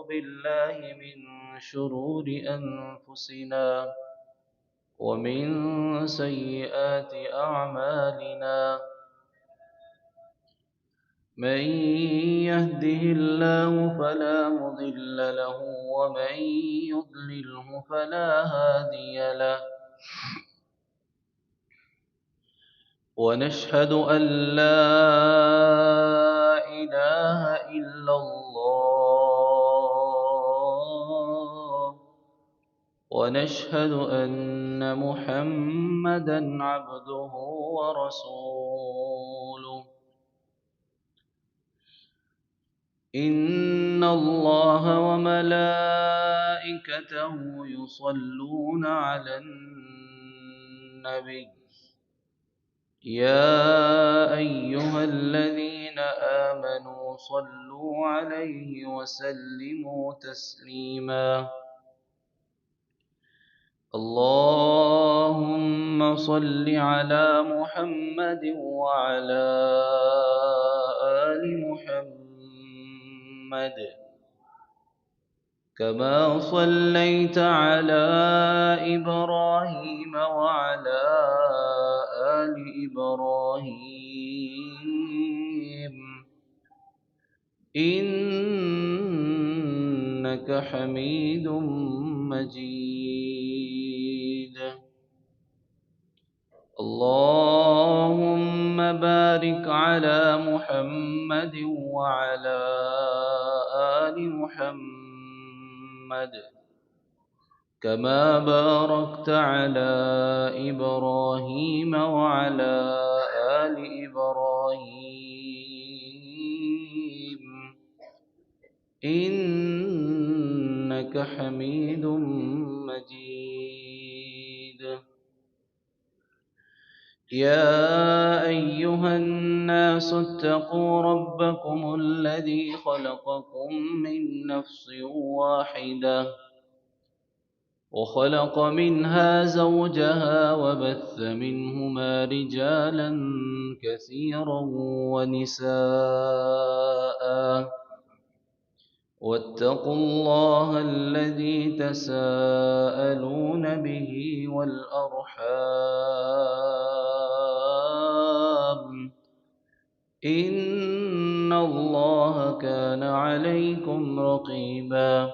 بالله من شرور أنفسنا ومن سيئات أعمالنا. من يهده الله فلا مضل له ومن يضلله فلا هادي له. ونشهد أن لا إله إلا الله، ونشهد أن محمدًا عبده ورسوله. إن الله وملائكته يصلون على النبي يا أيها الذين آمنوا صلوا عليه وسلموا تسليما. اللهم صل على محمد وعلى آل محمد كما صليت على إبراهيم وعلى آل إبراهيم إنك حميد مجيد. اللهم بارك على محمد وعلى آل محمد كما باركت على إبراهيم وعلى آل إبراهيم إنك حميد مجيد. يا أيها الناس اتقوا ربكم الذي خلقكم من نفس واحدة وخلق منها زوجها وبث منهما رجالا كثيرا ونساء واتقوا الله الذي تساءلون به والأرحام إن الله كان عليكم رقيبا.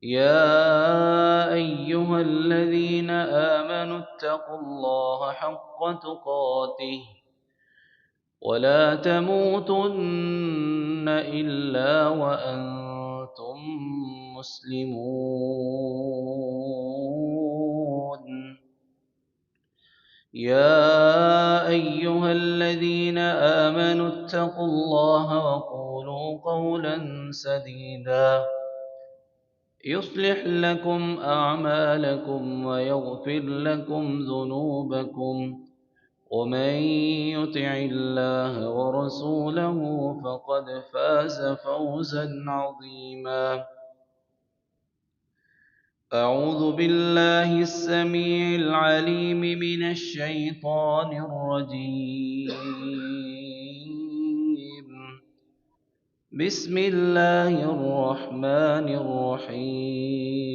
يا أيها الذين آمنوا اتقوا الله حق تقاته ولا تموتن إلا وأنتم مسلمون. يا أيها الذين آمنوا اتقوا الله وقولوا قولا سديدا يصلح لكم أعمالكم ويغفر لكم ذنوبكم ومن يطع الله ورسوله فقد فاز فوزا عظيما. أعوذ بالله السميع العليم من الشيطان الرجيم. بسم الله الرحمن الرحيم.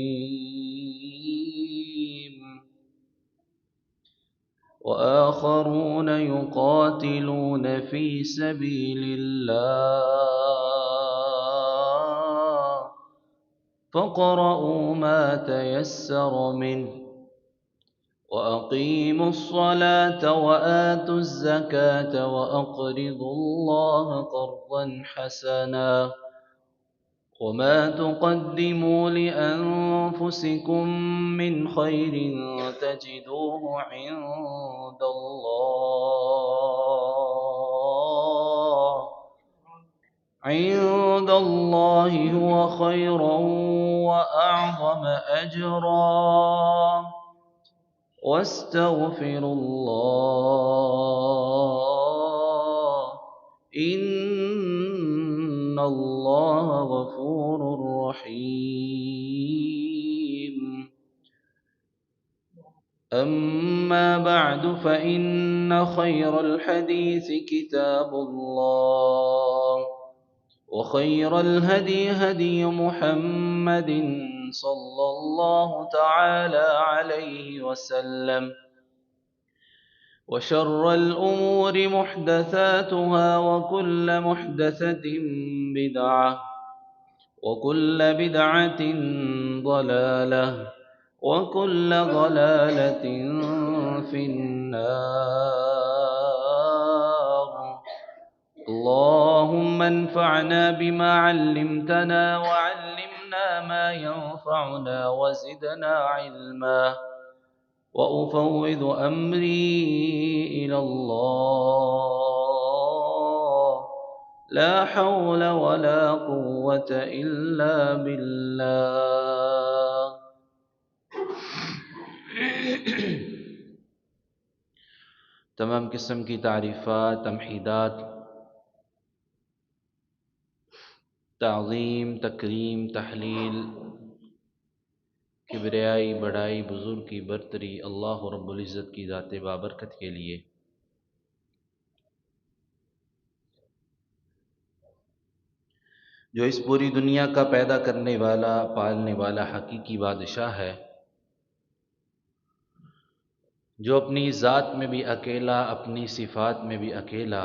وآخرون يقاتلون في سبيل الله فاقرؤوا ما تيسر منه وأقيموا الصلاة وآتوا الزكاة وأقرضوا الله قرضا حسنا وما تقدموا لأنفسكم من خير تجدوه عند الله هو خيرا وأعظم أجرا واستغفروا الله إن الله غفور رحيم. أما بعد فإن خير الحديث كتاب الله وخير الهدي هدي محمد صلى الله تعالى عليه وسلم وشر الأمور محدثاتها وكل محدثة بدعة وكل بدعة ضلالة وكل ضلالة في النار. اللهم انفعنا بما علمتنا وعلمنا ما ينفعنا وزدنا علما. وأفوض أمري إلى الله، لا حول ولا قوة إلا بالله. تمام قسم کی تعریفات، تمحیدات، تعظیم، تکریم، تحلیل، کبریائی، بڑائی، بزرگ کی برتری اللہ رب العزت کی ذات بابرکت کے لیے، جو اس پوری دنیا کا پیدا کرنے والا، پالنے والا حقیقی بادشاہ ہے، جو اپنی ذات میں بھی اکیلا، اپنی صفات میں بھی اکیلا،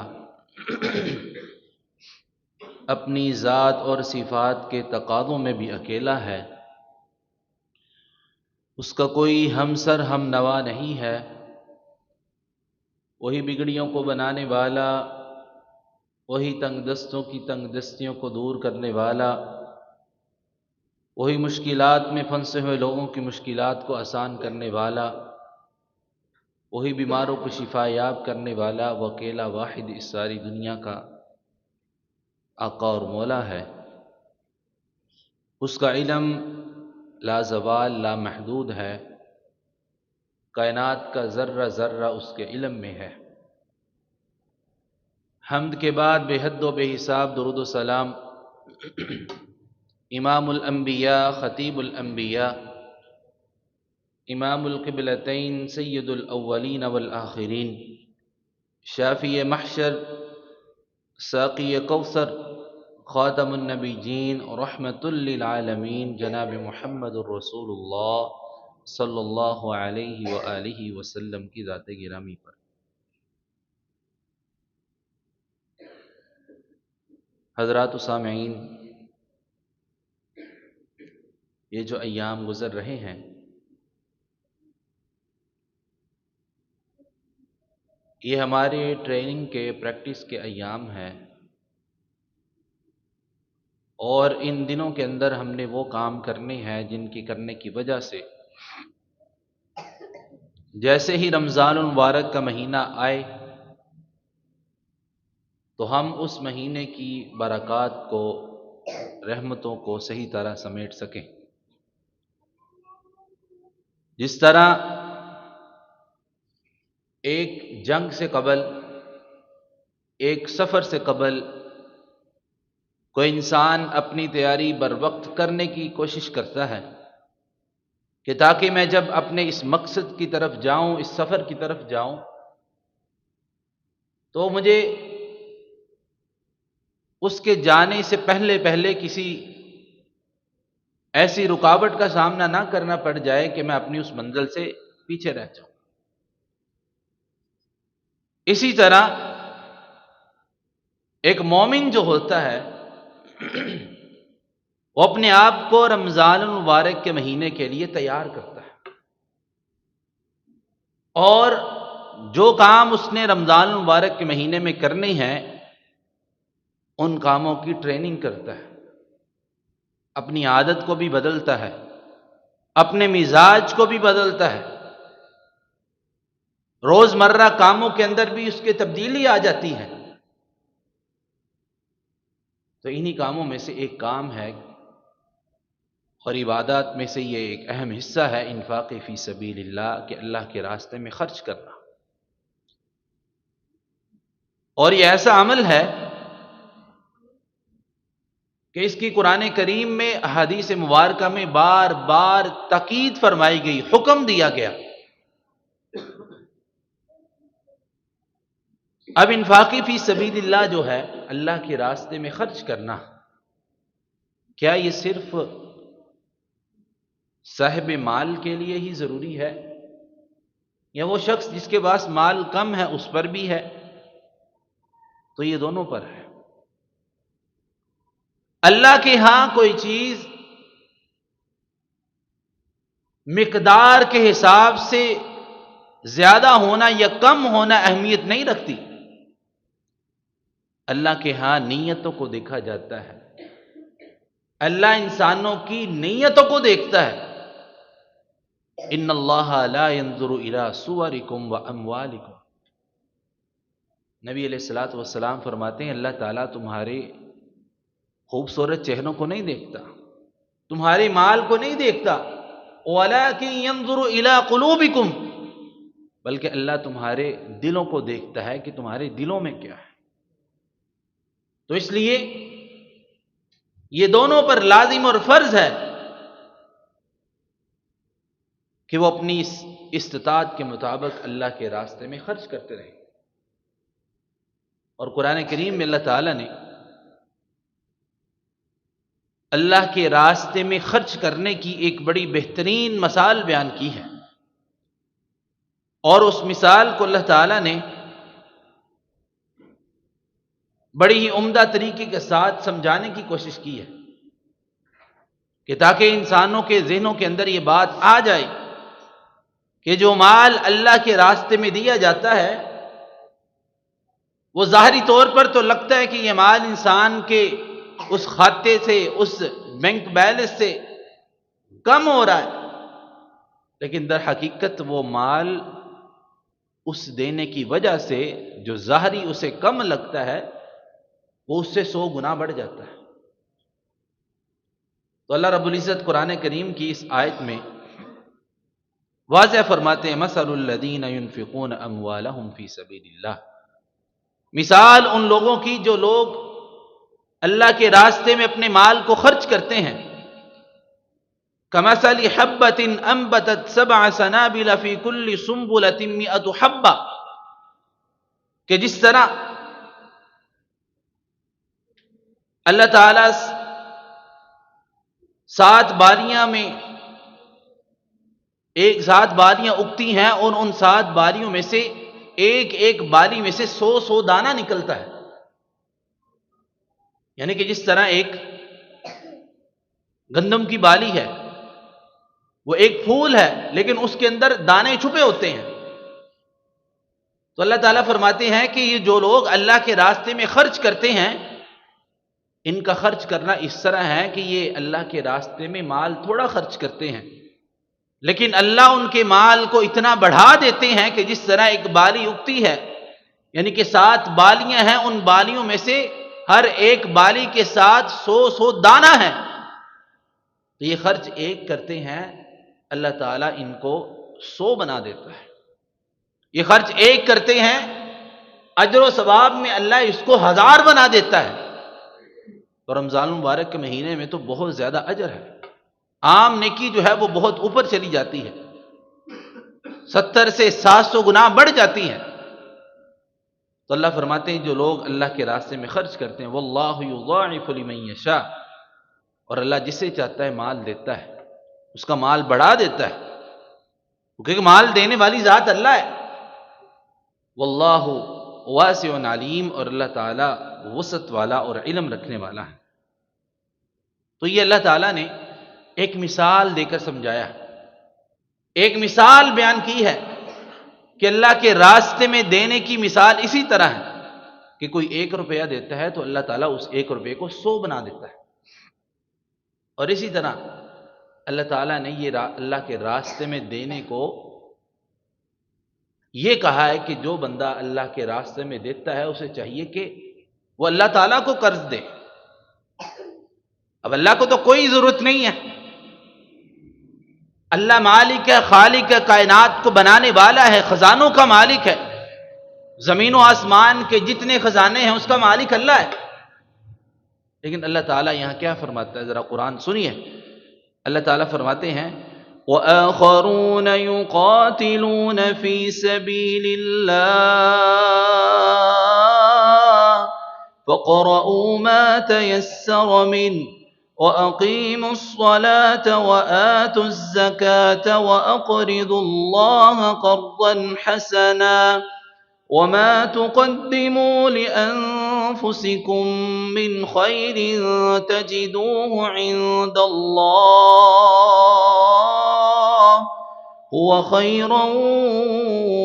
اپنی ذات اور صفات کے تقاضوں میں بھی اکیلا ہے، اس کا کوئی ہمسر ہم نوا نہیں ہے۔ وہی بگڑیوں کو بنانے والا، وہی تنگ دستوں کی تنگ دستیوں کو دور کرنے والا، وہی مشکلات میں پھنسے ہوئے لوگوں کی مشکلات کو آسان کرنے والا، وہی بیماروں کو شفا یاب کرنے والا، وہ اکیلا واحد اس ساری دنیا کا آقا اور مولا ہے۔ اس کا علم لازوال، لامحدود ہے، کائنات کا ذرہ ذرہ اس کے علم میں ہے۔ حمد کے بعد بے حد و بے حساب درود و سلام امام الانبیاء، خطیب الانبیاء، امام القبلتین، سید الاولین والآخرین، شافی محشر، ساقی کوثر، خاتم النبیین، رحمت للعالمین، جناب محمد الرسول اللہ صلی اللہ علیہ وآلہ وسلم کی ذات گرامی پر۔ حضرات و سامعین، یہ جو ایام گزر رہے ہیں، یہ ہمارے ٹریننگ کے، پریکٹس کے ایام ہیں، اور ان دنوں کے اندر ہم نے وہ کام کرنے ہیں جن کی کرنے کی وجہ سے جیسے ہی رمضان المبارک کا مہینہ آئے تو ہم اس مہینے کی برکات کو، رحمتوں کو صحیح طرح سمیٹ سکیں۔ جس طرح ایک جنگ سے قبل، ایک سفر سے قبل کوئی انسان اپنی تیاری بر وقت کرنے کی کوشش کرتا ہے کہ تاکہ میں جب اپنے اس مقصد کی طرف جاؤں، اس سفر کی طرف جاؤں، تو مجھے اس کے جانے سے پہلے پہلے کسی ایسی رکاوٹ کا سامنا نہ کرنا پڑ جائے کہ میں اپنی اس منزل سے پیچھے رہ جاؤں۔ اسی طرح ایک مومن جو ہوتا ہے وہ اپنے آپ کو رمضان المبارک کے مہینے کے لیے تیار کرتا ہے، اور جو کام اس نے رمضان المبارک کے مہینے میں کرنے ہیں ان کاموں کی ٹریننگ کرتا ہے، اپنی عادت کو بھی بدلتا ہے، اپنے مزاج کو بھی بدلتا ہے، روزمرہ کاموں کے اندر بھی اس کی تبدیلی آ جاتی ہے۔ تو انہی کاموں میں سے ایک کام ہے، اور عبادات میں سے یہ ایک اہم حصہ ہے، انفاق فی سبیل اللہ، کہ اللہ کے راستے میں خرچ کرنا۔ اور یہ ایسا عمل ہے کہ اس کی قرآن کریم میں، احادیث مبارکہ میں بار بار تاکید فرمائی گئی، حکم دیا گیا۔ اب انفاق فی سبیل اللہ جو ہے، اللہ کے راستے میں خرچ کرنا، کیا یہ صرف صاحب مال کے لیے ہی ضروری ہے، یا وہ شخص جس کے پاس مال کم ہے اس پر بھی ہے؟ تو یہ دونوں پر ہے۔ اللہ کے ہاں کوئی چیز مقدار کے حساب سے زیادہ ہونا یا کم ہونا اہمیت نہیں رکھتی، اللہ کے ہاں نیتوں کو دیکھا جاتا ہے۔ اللہ انسانوں کی نیتوں کو دیکھتا ہے۔ ان اللہ لا ينظر الى صورکم واموالکم، نبی علیہ الصلوۃ والسلام فرماتے ہیں اللہ تعالیٰ تمہارے خوبصورت چہروں کو نہیں دیکھتا، تمہارے مال کو نہیں دیکھتا، وَلَكِنْ يَنْظُرُ إِلَىٰ قُلُوبِكُمْ، بلکہ اللہ تمہارے دلوں کو دیکھتا ہے کہ تمہارے دلوں میں کیا ہے۔ تو اس لیے یہ دونوں پر لازم اور فرض ہے کہ وہ اپنی استطاعت کے مطابق اللہ کے راستے میں خرچ کرتے رہیں۔ اور قرآن کریم میں اللہ تعالیٰ نے اللہ کے راستے میں خرچ کرنے کی ایک بڑی بہترین مثال بیان کی ہے، اور اس مثال کو اللہ تعالیٰ نے بڑی ہی عمدہ طریقے کے ساتھ سمجھانے کی کوشش کی ہے کہ تاکہ انسانوں کے ذہنوں کے اندر یہ بات آ جائے کہ جو مال اللہ کے راستے میں دیا جاتا ہے وہ ظاہری طور پر تو لگتا ہے کہ یہ مال انسان کے اس کھاتے سے، اس بینک بیلنس سے کم ہو رہا ہے، لیکن در حقیقت وہ مال اس دینے کی وجہ سے جو ظاہری اسے کم لگتا ہے وہ اس سے 100 گنا بڑھ جاتا ہے۔ تو اللہ رب العزت قرآن کریم کی اس آیت میں واضح فرماتے ہیں مثل الذین ينفقون اموالهم فی سبیل اللہ، مثال ان لوگوں کی جو لوگ اللہ کے راستے میں اپنے مال کو خرچ کرتے ہیں، کمثل حبۃ انبتت 7 سنابل فی کل سنبلۃ 100 حبہ، کہ جس طرح اللہ تعالیٰ 7 باریاں میں 7 باریاں اگتی ہیں اور ان 7 باریوں میں سے ایک بالی میں سے 100 دانہ نکلتا ہے، یعنی کہ جس طرح ایک گندم کی بالی ہے وہ ایک پھول ہے لیکن اس کے اندر دانے چھپے ہوتے ہیں۔ تو اللہ تعالیٰ فرماتے ہیں کہ یہ جو لوگ اللہ کے راستے میں خرچ کرتے ہیں ان کا خرچ کرنا اس طرح ہے کہ یہ اللہ کے راستے میں مال تھوڑا خرچ کرتے ہیں، لیکن اللہ ان کے مال کو اتنا بڑھا دیتے ہیں کہ جس طرح ایک بالی اگتی ہے، یعنی کہ 7 بالیاں ہیں، ان بالیوں میں سے ہر ایک بالی کے ساتھ 100 دانہ ہے، تو یہ خرچ ایک کرتے ہیں اللہ تعالیٰ ان کو 100 بنا دیتا ہے۔ یہ خرچ ایک کرتے ہیں اجر و ثواب میں اللہ اس کو 1000 بنا دیتا ہے۔ اور رمضان المبارک کے مہینے میں تو بہت زیادہ اجر ہے، عام نیکی جو ہے وہ بہت اوپر چلی جاتی ہے، 70 سے 700 گنا بڑھ جاتی ہے۔ تو اللہ فرماتے ہیں جو لوگ اللہ کے راستے میں خرچ کرتے ہیں واللہ یضاعف لمن یشاء، اور اللہ جسے چاہتا ہے مال دیتا ہے، اس کا مال بڑھا دیتا ہے، کیونکہ مال دینے والی ذات اللہ ہے۔ واللہ واسع علیم، اور اللہ تعالیٰ وسعت والا اور علم رکھنے والا ہے۔ تو یہ اللہ تعالیٰ نے ایک مثال دے کر سمجھایا، ایک مثال بیان کی ہے کہ اللہ کے راستے میں دینے کی مثال اسی طرح ہے کہ کوئی 1 روپیہ دیتا ہے تو اللہ تعالیٰ اس 1 روپے کو 100 بنا دیتا ہے، اور اسی طرح اللہ تعالیٰ نے یہ اللہ کے راستے میں دینے کو یہ کہا ہے کہ جو بندہ اللہ کے راستے میں دیتا ہے اسے چاہیے کہ وہ اللہ تعالیٰ کو قرض دے۔ اب اللہ کو تو کوئی ضرورت نہیں ہے، اللہ مالک ہے، خالق ہے، کائنات کو بنانے والا ہے، خزانوں کا مالک ہے، زمین و آسمان کے جتنے خزانے ہیں اس کا مالک اللہ ہے۔ لیکن اللہ تعالیٰ یہاں کیا فرماتا ہے، ذرا قرآن سنیے۔ اللہ تعالیٰ فرماتے ہیں وَآخَرُونَ يُقَاتِلُونَ فِي سَبِيلِ اللَّهِ فَاقْرَؤُوا مَا تَيَسَّرَ مِنْهُ وَأَقِيمُوا الصَّلَاةَ وَآتُوا الزَّكَاةَ وَأَقْرِضُوا اللَّهَ قَرْضًا حَسَنًا وَمَا تُقَدِّمُوا لِأَنفُسِكُم مِّنْ خَيْرٍ تَجِدُوهُ عِندَ اللَّهِ هُوَ خَيْرًا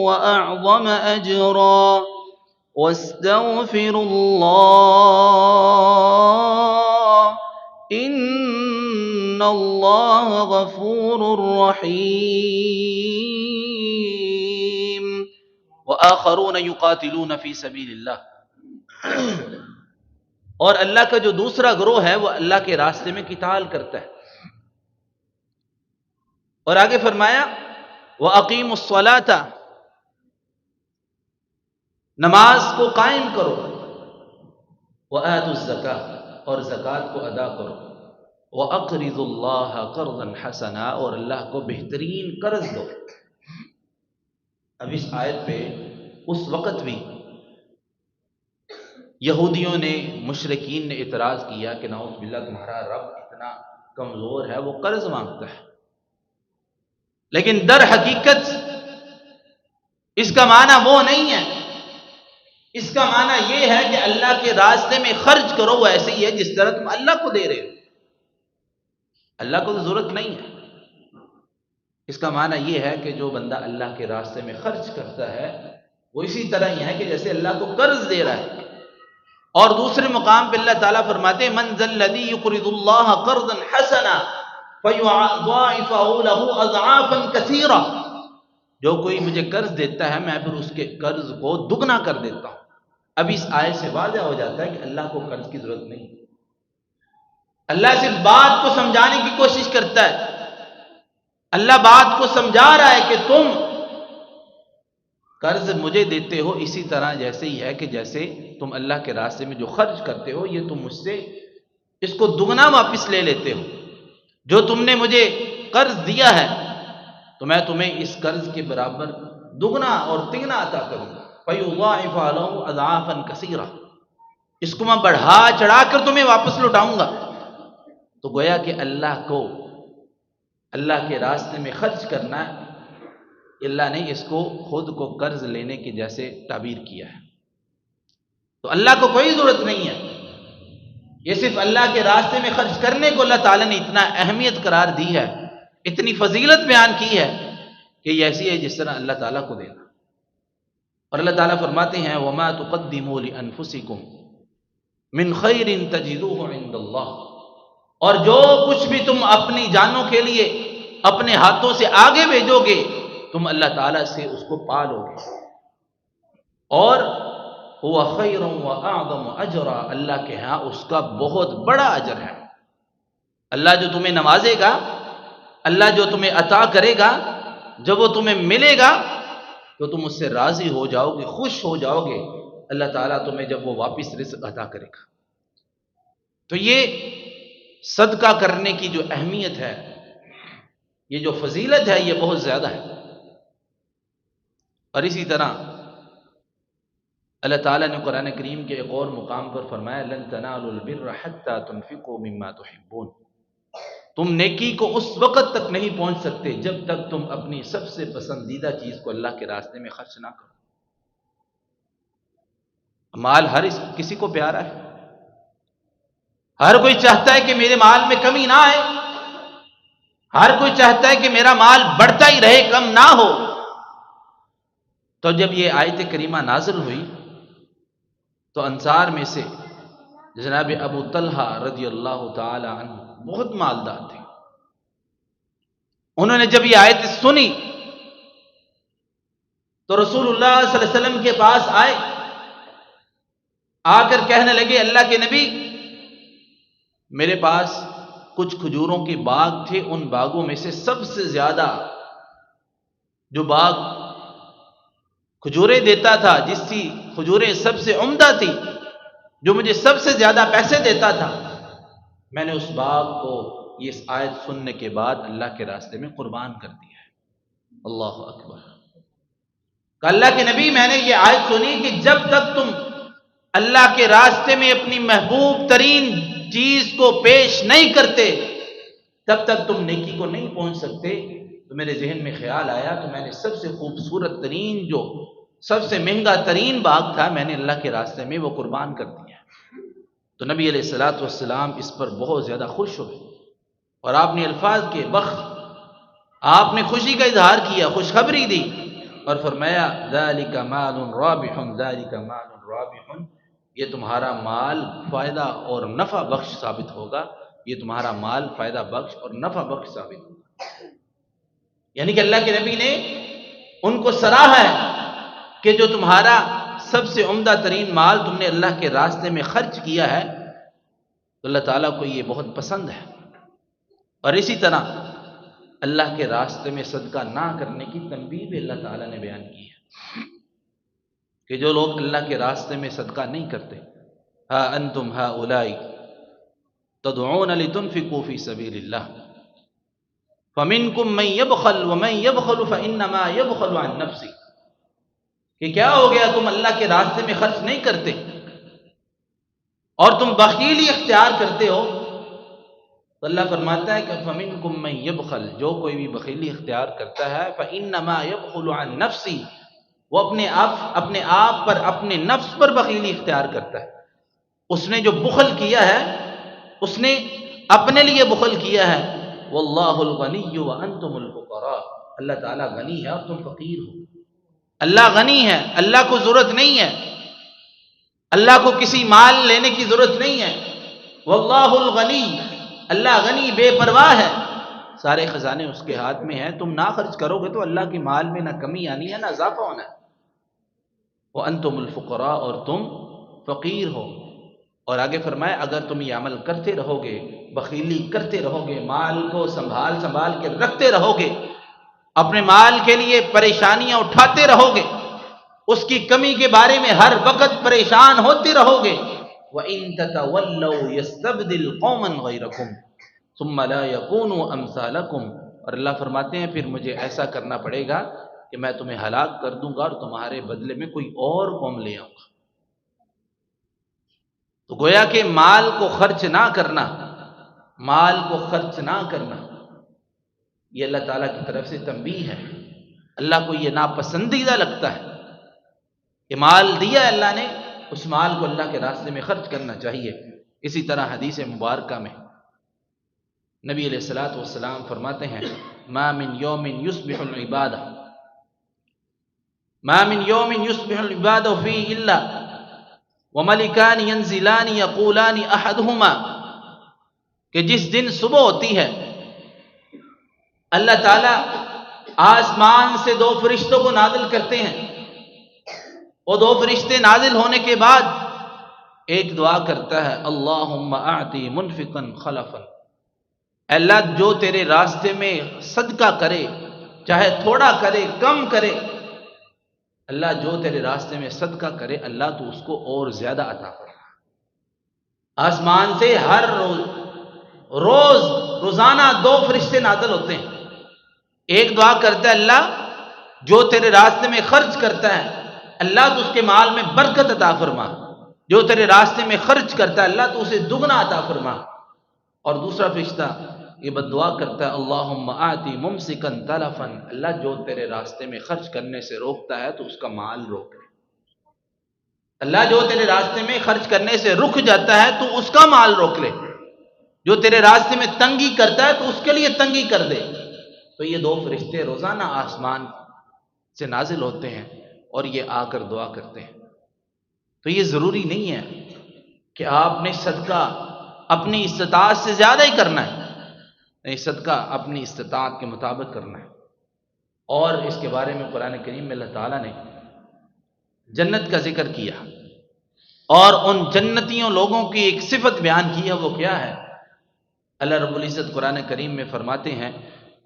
وَأَعْظَمَ أَجْرًا وَاسْتَغْفِرُوا اللَّهَ إِنَّ اللَّهَ غَفُورٌ رَّحِيمٌ وَآخَرُونَ يُقَاتِلُونَ فِي سَبِيلِ اللَّهِ، اور اللہ کا جو دوسرا گروہ ہے وہ اللہ کے راستے میں قتال کرتا ہے. اور آگے فرمایا وَأَقِيمُوا الصَّلَاةَ، نماز کو قائم کرو، وَآتُوا الزَّكَاةَ، اور زکوٰۃ کو ادا کرو، وَأَقْرِضُوا اللَّهَ قَرْضًا حَسَنًا، اور اللہ کو بہترین قرض دو. اب اس آیت پہ اس وقت بھی یہودیوں نے، مشرکین نے اعتراض کیا کہ نعوذ باللہ تمہارا رب اتنا کمزور ہے، وہ قرض مانگتا ہے. لیکن در حقیقت اس کا معنی وہ نہیں ہے. اس کا معنی یہ ہے کہ اللہ کے راستے میں خرچ کرو، وہ ایسے ہی ہے جس طرح تم اللہ کو دے رہے ہو. اللہ کو تو ضرورت نہیں ہے. اس کا معنی یہ ہے کہ جو بندہ اللہ کے راستے میں خرچ کرتا ہے وہ اسی طرح ہی ہے کہ جیسے اللہ کو قرض دے رہا ہے. اور دوسرے مقام پہ اللہ تعالیٰ فرماتے ہیں من ذا الذی یقرض اللہ قرضا حسنا فیضاعفہ لہ اضعافا کثیرا، جو کوئی مجھے قرض دیتا ہے میں پھر اس کے قرض کو دگنا کر دیتا ہوں. اب اس آیت سے واضح ہو جاتا ہے کہ اللہ کو قرض کی ضرورت نہیں. اللہ صرف بات کو سمجھانے کی کوشش کرتا ہے. اللہ بات کو سمجھا رہا ہے کہ تم قرض مجھے دیتے ہو اسی طرح جیسے ہی ہے کہ جیسے تم اللہ کے راستے میں جو خرچ کرتے ہو یہ تم مجھ سے اس کو دگنا واپس لے لیتے ہو. جو تم نے مجھے قرض دیا ہے تو میں تمہیں اس قرض کے برابر دگنا اور تگنا عطا کروں گا. فَيُضَاعِفَ لَهُ أَضْعَافًا كَثِيرًا، اس کو میں بڑھا چڑھا کر تمہیں واپس لوٹاؤں گا. تو گویا کہ اللہ کو اللہ کے راستے میں خرچ کرنا، اللہ نے اس کو خود کو قرض لینے کے جیسے تعبیر کیا ہے. تو اللہ کو کوئی ضرورت نہیں ہے. یہ صرف اللہ کے راستے میں خرچ کرنے کو اللہ تعالیٰ نے اتنا اہمیت قرار دی ہے، اتنی فضیلت بیان کی ہے کہ یہ ایسی ہے جس طرح اللہ تعالیٰ کو دینا. اور اللہ تعالیٰ فرماتے ہیں وَمَا تُقَدِّمُوا لِأَنفُسِكُم مِّن خَيْرٍ تَجِدُوهُ عِندَ اللَّهِ، اور جو کچھ بھی تم اپنی جانوں کے لیے اپنے ہاتھوں سے آگے بھیجو گے تم اللہ تعالیٰ سے اس کو پالو گے. اور هُوَ خَيْرٌ وَأَعْظَمُ أَجْرًا، اللہ کے ہاں اس کا بہت بڑا اجر ہے. اللہ جو تمہیں نوازے گا، اللہ جو تمہیں عطا کرے گا، جب وہ تمہیں ملے گا تو تم اس سے راضی ہو جاؤ گے، خوش ہو جاؤ گے. اللہ تعالیٰ تمہیں جب وہ واپس رزق عطا کرے گا. تو یہ صدقہ کرنے کی جو اہمیت ہے، یہ جو فضیلت ہے، یہ بہت زیادہ ہے. اور اسی طرح اللہ تعالیٰ نے قرآن کریم کے ایک اور مقام پر فرمایا لن تنالوا البر حتى تنفقوا مما تحبون، تم نیکی کو اس وقت تک نہیں پہنچ سکتے جب تک تم اپنی سب سے پسندیدہ چیز کو اللہ کے راستے میں خرچ نہ کرو. مال ہر کسی کو پیارا ہے، ہر کوئی چاہتا ہے کہ میرے مال میں کمی نہ آئے، ہر کوئی چاہتا ہے کہ میرا مال بڑھتا ہی رہے، کم نہ ہو. تو جب یہ آیت کریمہ نازل ہوئی تو انصار میں سے جناب ابو طلحہ رضی اللہ تعالی عنہ بہت مالدار تھے. انہوں نے جب یہ آیت سنی تو رسول اللہ صلی اللہ علیہ وسلم کے پاس آئے، آ کر کہنے لگے اللہ کے نبی میرے پاس کچھ کھجوروں کے باغ تھے، ان باغوں میں سے سب سے زیادہ جو باغ کھجوریں دیتا تھا، جس کی کھجوریں سب سے عمدہ تھی، جو مجھے سب سے زیادہ پیسے دیتا تھا، میں نے اس باغ کو یہ اس آیت سننے کے بعد اللہ کے راستے میں قربان کر دیا ہے. اللہ اکبر. کہ اللہ کے نبی میں نے یہ آیت سنی کہ جب تک تم اللہ کے راستے میں اپنی محبوب ترین چیز کو پیش نہیں کرتے تب تک تم نیکی کو نہیں پہنچ سکتے. تو میرے ذہن میں خیال آیا تو میں نے سب سے خوبصورت ترین جو سب سے مہنگا ترین باغ تھا میں نے اللہ کے راستے میں وہ قربان کر دیا. تو نبی علیہ الصلوۃ والسلام اس پر بہت زیادہ خوش ہوئے اور آپ نے الفاظ کے بخ آپ نے خوشی کا اظہار کیا، خوشخبری دی اور فرمایا ذالک مال رابح، ذالک مال رابح، یہ تمہارا مال فائدہ اور نفع بخش ثابت ہوگا، یہ تمہارا مال فائدہ بخش اور نفع بخش ثابت ہوگا. یعنی کہ اللہ کے نبی نے ان کو سراہا ہے کہ جو تمہارا سب سے عمدہ ترین مال تم نے اللہ کے راستے میں خرچ کیا ہے تو اللہ تعالیٰ کو یہ بہت پسند ہے. اور اسی طرح اللہ کے راستے میں صدقہ نہ کرنے کی تنبیہ بھی اللہ تعالیٰ نے بیان کی ہے کہ جو لوگ اللہ کے راستے میں صدقہ نہیں کرتے، ہا انتم ہؤلاء تدعون لتنفقوا فی سبیل اللہ فمنکم من یبخل ومن یبخل فانما یبخل عن نفسہ، کہ کیا ہو گیا تم اللہ کے راستے میں خرچ نہیں کرتے اور تم بخیلی اختیار کرتے ہو. تو اللہ فرماتا ہے کہ فَمِنْكُمْ مَنْ يَبْخَلْ، جو کوئی بھی بخیلی اختیار کرتا ہے فَإِنَّمَا يَبْخُلُ عَنْ نَفْسِهِ، وہ اپنے آپ پر اپنے نفس پر بخیلی اختیار کرتا ہے. اس نے جو بخل کیا ہے اس نے اپنے لیے بخل کیا ہے. وَاللَّهُ الْغَنِيُّ وَأَنْتُمُ الْفُقَرَاءُ، اللہ تعالیٰ غنی ہے اور تم فقیر ہو. اللہ غنی ہے، اللہ کو ضرورت نہیں ہے، اللہ کو کسی مال لینے کی ضرورت نہیں ہے. وَاللَّهُ الْغَنِيُّ، اللہ غنی بے پرواہ ہے، سارے خزانے اس کے ہاتھ میں ہیں. تم نہ خرچ کرو گے تو اللہ کے مال میں نہ کمی آنی ہے نہ اضافہ ہونا ہے. وَأَنْتُمُ الْفُقَرَاءُ، اور تم فقیر ہو. اور آگے فرمایا اگر تم یہ عمل کرتے رہو گے، بخیلی کرتے رہو گے، مال کو سنبھال کے رکھتے رہو گے، اپنے مال کے لیے پریشانیاں اٹھاتے رہو گے، اس کی کمی کے بارے میں ہر وقت پریشان ہوتے رہو گے، وَإِن تَتَوَلَّوْا يَسْتَبْدِلْ قَوْمًا غَيْرَكُمْ ثُمَّ لَا يَكُونُوا أَمْثَالَكُمْ، اور اللہ فرماتے ہیں پھر مجھے ایسا کرنا پڑے گا کہ میں تمہیں ہلاک کر دوں گا اور تمہارے بدلے میں کوئی اور قوم لے آؤں گا. تو گویا کہ مال کو خرچ نہ کرنا، مال کو خرچ نہ کرنا یہ اللہ تعالیٰ کی طرف سے تنبیہ ہے. اللہ کو یہ ناپسندیدہ لگتا ہے کہ مال دیا ہے اللہ نے، اس مال کو اللہ کے راستے میں خرچ کرنا چاہیے. اسی طرح حدیث مبارکہ میں نبی علیہ الصلوۃ والسلام فرماتے ہیں ما من یوم یصبح العبادہ فیہ الا وملکان ینزلان یقولان احدہما، کہ جس دن صبح ہوتی ہے اللہ تعالیٰ آسمان سے دو فرشتوں کو نازل کرتے ہیں. وہ دو فرشتے نازل ہونے کے بعد ایک دعا کرتا ہے اللہم اعطی منفقا خلفا، اللہ جو تیرے راستے میں صدقہ کرے، چاہے تھوڑا کرے کم کرے، اللہ جو تیرے راستے میں صدقہ کرے اللہ تو اس کو اور زیادہ عطا فرما. آسمان سے ہر روزانہ دو فرشتے نازل ہوتے ہیں. ایک دعا کرتا ہے اللہ جو تیرے راستے میں خرچ کرتا ہے اللہ تو اس کے مال میں برکت عطا فرما، جو تیرے راستے میں خرچ کرتا ہے اللہ تو اسے دگنا عطا فرما. اور دوسرا فرشتہ یہ بد دعا کرتا ہے اللہم آتی ممسکا تلفا، اللہ جو تیرے راستے میں خرچ کرنے سے روکتا ہے تو اس کا مال روک لے. اللہ جو تیرے راستے میں خرچ کرنے سے رک جاتا ہے تو اس کا مال روک لے، جو تیرے راستے میں تنگی کرتا ہے تو اس کے لیے تنگی کر دے. تو یہ دو فرشتے روزانہ آسمان سے نازل ہوتے ہیں اور یہ آ کر دعا کرتے ہیں. تو یہ ضروری نہیں ہے کہ آپ نے صدقہ اپنی استطاعت سے زیادہ ہی کرنا ہے، نہیں، صدقہ اپنی استطاعت کے مطابق کرنا ہے. اور اس کے بارے میں قرآن کریم میں اللہ تعالیٰ نے جنت کا ذکر کیا اور ان جنتیوں لوگوں کی ایک صفت بیان کی ہے. وہ کیا ہے؟ اللہ رب العزت قرآن کریم میں فرماتے ہیں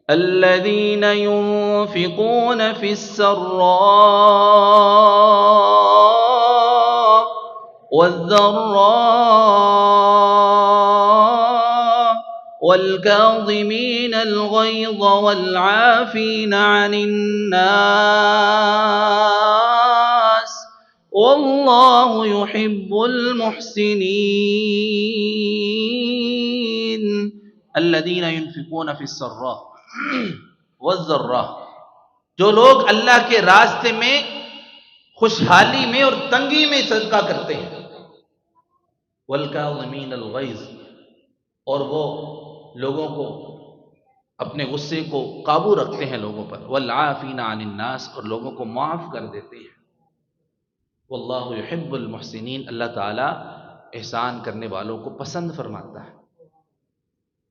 الذین ينفقون فی السراء والضراء والکاظمین الغیظ والعافین عن الناس واللہ یحب المحسنین الذین ينفقون فی السراء والضراء، جو لوگ اللہ کے راستے میں خوشحالی میں اور تنگی میں صدقہ کرتے ہیں، والکاظمین الغیظ، اور وہ لوگوں کو اپنے غصے کو قابو رکھتے ہیں لوگوں پر، والعافین عن الناس، اور لوگوں کو معاف کر دیتے ہیں، واللہ یحب المحسنین، اللہ تعالیٰ احسان کرنے والوں کو پسند فرماتا ہے۔